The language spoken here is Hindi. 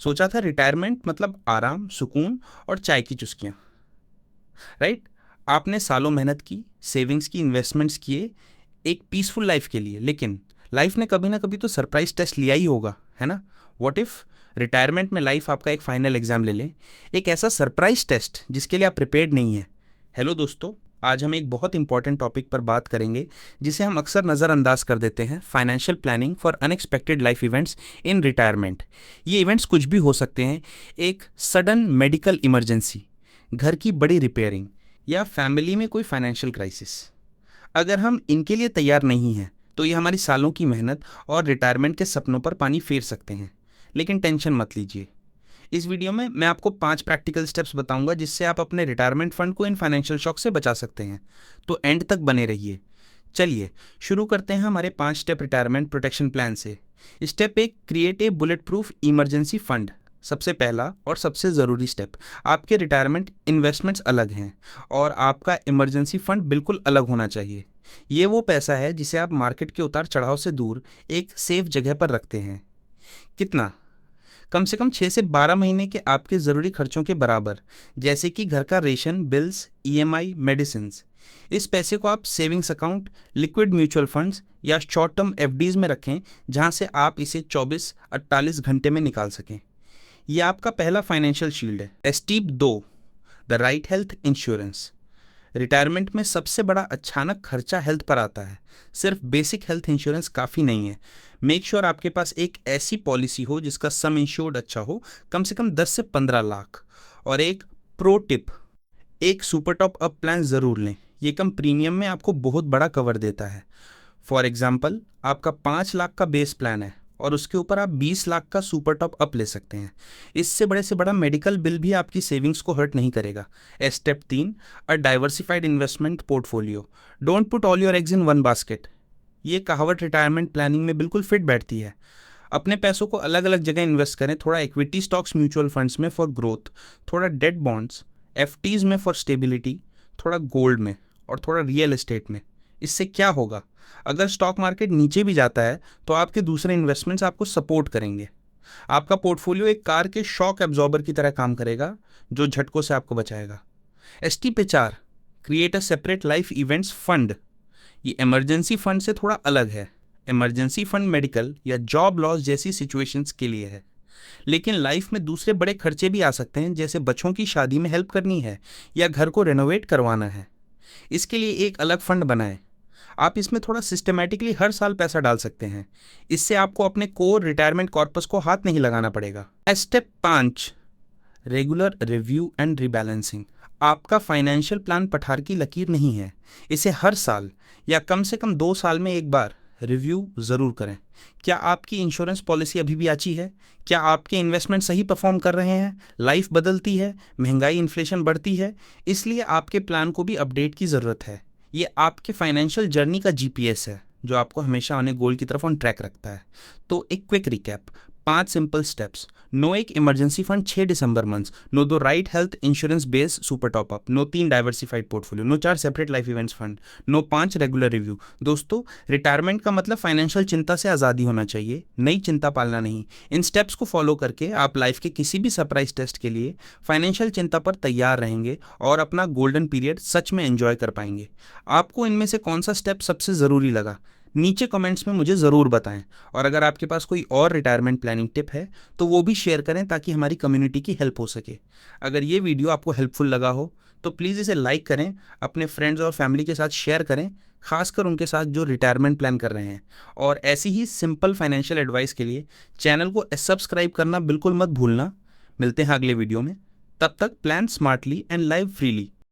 सोचा था रिटायरमेंट मतलब आराम, सुकून और चाय की चुस्कियाँ, राइट? आपने सालों मेहनत की, सेविंग्स की, इन्वेस्टमेंट्स किए एक पीसफुल लाइफ के लिए, लेकिन लाइफ ने कभी ना कभी तो सरप्राइज टेस्ट लिया ही होगा, है ना? व्हाट इफ रिटायरमेंट में लाइफ आपका एक फाइनल एग्जाम ले ले, एक ऐसा सरप्राइज टेस्ट जिसके लिए आप प्रिपेयर्ड नहीं है। हेलो दोस्तों, आज हम एक बहुत इंपॉर्टेंट टॉपिक पर बात करेंगे जिसे हम अक्सर नज़रअंदाज कर देते हैं, financial planning for unexpected life events in retirement. ये इवेंट्स कुछ भी हो सकते हैं, एक सडन मेडिकल इमरजेंसी, घर की बड़ी रिपेयरिंग या फैमिली में कोई फाइनेंशियल क्राइसिस। अगर हम इनके लिए तैयार नहीं हैं तो ये हमारी सालों की मेहनत और रिटायरमेंट के सपनों पर पानी फेर सकते हैं। लेकिन टेंशन मत लीजिए, इस वीडियो में मैं आपको 5 प्रैक्टिकल स्टेप्स बताऊंगा जिससे आप अपने रिटायरमेंट फंड को इन फाइनेंशियल शॉक से बचा सकते हैं। तो एंड तक बने रहिए। चलिए शुरू करते हैं हमारे 5 स्टेप रिटायरमेंट प्रोटेक्शन प्लान से। Step 1, create a bullet proof emergency fund. सबसे पहला और सबसे ज़रूरी स्टेप, आपके रिटायरमेंट इन्वेस्टमेंट्स अलग हैं और आपका इमरजेंसी फंड बिल्कुल अलग होना चाहिए। ये वो पैसा है जिसे आप मार्केट के उतार चढ़ाव से दूर एक सेफ जगह पर रखते हैं। कितना? कम से कम 6 से 12 महीने के आपके ज़रूरी खर्चों के बराबर, जैसे कि घर का रेशन, बिल्स, ईएमआई, मेडिसिन्स। इस पैसे को आप savings account, liquid mutual funds या शॉर्ट टर्म एफडीज में रखें, जहां से आप इसे 24-48 घंटे में निकाल सकें। यह आपका पहला फाइनेंशियल शील्ड है। Step 2, the right health insurance. Retirement में सबसे बड़ा अचानक खर्चा हेल्थ पर आता है। सिर्फ बेसिक हेल्थ इंश्योरेंस काफ़ी नहीं है। मेक श्योर आपके पास एक ऐसी पॉलिसी हो जिसका सम इंश्योर्ड अच्छा हो, कम से कम 10 से 15 लाख। और एक प्रो टिप, एक सुपर टॉप अप प्लान ज़रूर लें। ये कम प्रीमियम में आपको बहुत बड़ा कवर देता है। फॉर एग्जाम्पल, आपका 5 लाख का बेस प्लान है और उसके ऊपर आप 20 लाख का सुपर टॉप अप ले सकते हैं। इससे बड़े से बड़ा मेडिकल बिल भी आपकी सेविंग्स को हर्ट नहीं करेगा। Step 3, a diversified investment portfolio. Don't put all your eggs in one basket. ये कहावत रिटायरमेंट प्लानिंग में बिल्कुल फिट बैठती है। अपने पैसों को अलग अलग जगह इन्वेस्ट करें, थोड़ा इक्विटी स्टॉक्स म्यूचुअल फंड्स में फॉर ग्रोथ, थोड़ा डेट बॉन्ड्स, एफटीज में फॉर स्टेबिलिटी, थोड़ा गोल्ड में और थोड़ा रियल एस्टेट में। इससे क्या होगा? अगर स्टॉक मार्केट नीचे भी जाता है तो आपके दूसरे इन्वेस्टमेंट्स आपको सपोर्ट करेंगे। आपका पोर्टफोलियो एक कार के शॉक एब्जॉर्बर की तरह काम करेगा, जो झटकों से आपको बचाएगा। Step 4, create a separate life events fund. ये इमरजेंसी फंड से थोड़ा अलग है। इमरजेंसी फंड मेडिकल या जॉब लॉस जैसी सिचुएशंस के लिए है, लेकिन लाइफ में दूसरे बड़े खर्चे भी आ सकते हैं, जैसे बच्चों की शादी में हेल्प करनी है या घर को रेनोवेट करवाना है। इसके लिए एक अलग फंड बनाएं। आप इसमें थोड़ा सिस्टमैटिकली हर साल पैसा डाल सकते हैं। इससे आपको अपने कोर रिटायरमेंट कॉर्पस को हाथ नहीं लगाना पड़ेगा। Step 5, regular review and rebalancing. आपका फाइनेंशियल प्लान पठार की लकीर नहीं है। इसे हर साल या कम से कम 2 साल में एक बार रिव्यू ज़रूर करें। क्या आपकी इंश्योरेंस पॉलिसी अभी भी अच्छी है? क्या आपके इन्वेस्टमेंट सही परफॉर्म कर रहे हैं? लाइफ बदलती है, महंगाई, इन्फ्लेशन बढ़ती है, इसलिए आपके प्लान को भी अपडेट की ज़रूरत है। ये आपके फाइनेंशियल जर्नी का जीपीएस है, जो आपको हमेशा अपने गोल की तरफ ऑन ट्रैक रखता है। तो एक quick recap, 5 simple steps. No एक इमरजेंसी फंड 6 दिसंबर months, no 2 right health insurance base super top up, no 3 diversified portfolio, no 4 separate life events fund, no 5 regular review. दोस्तों, रिटायरमेंट का मतलब फाइनेंशियल चिंता से आज़ादी होना चाहिए, नई चिंता पालना नहीं। इन स्टेप्स को फॉलो करके आप लाइफ के किसी भी सरप्राइज टेस्ट के लिए फाइनेंशियल चिंता पर तैयार रहेंगे और अपना गोल्डन पीरियड सच में एंजॉय कर पाएंगे। आपको इनमें से कौन सा स्टेप सबसे ज़रूरी लगा, नीचे कमेंट्स में मुझे ज़रूर बताएं। और अगर आपके पास कोई और रिटायरमेंट प्लानिंग टिप है तो वो भी शेयर करें, ताकि हमारी कम्युनिटी की हेल्प हो सके। अगर ये वीडियो आपको हेल्पफुल लगा हो तो प्लीज़ इसे लाइक करें, अपने फ्रेंड्स और फैमिली के साथ शेयर करें, खासकर उनके साथ जो रिटायरमेंट प्लान कर रहे हैं। और ऐसी ही सिंपल फाइनेंशियल एडवाइस के लिए चैनल को सब्सक्राइब करना बिल्कुल मत भूलना। मिलते हैं अगले वीडियो में, तब तक plan smartly and live freely.